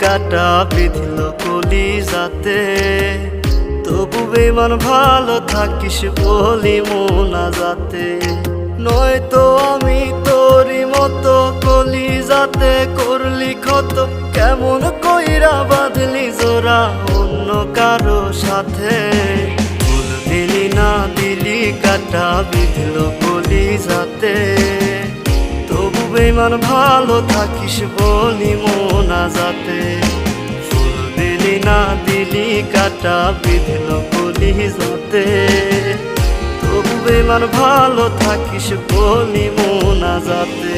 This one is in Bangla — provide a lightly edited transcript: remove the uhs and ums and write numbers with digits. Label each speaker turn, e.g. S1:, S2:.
S1: কাটা বিঁধল কলিজাতে, তবু বেমান ভালো থাকিস বলি মোনাজাতে। নয়তো আমি তোরই মতো কলিজাতে করলি ক্ষত, কেমন কইরা বাঁধলি জোড়া অন্য কারো সাথে। ফুল দিলি না দিলি কাটা বিঁধল কলিজাতে, তবু বেমান ভালো থাকিস বলি মোনাজাতে। ফুল দিলি না দিলি কাটা বিঁধল কলিজাতে, তবু বেমান ভালো থাকিস বলি মোনাজাতে।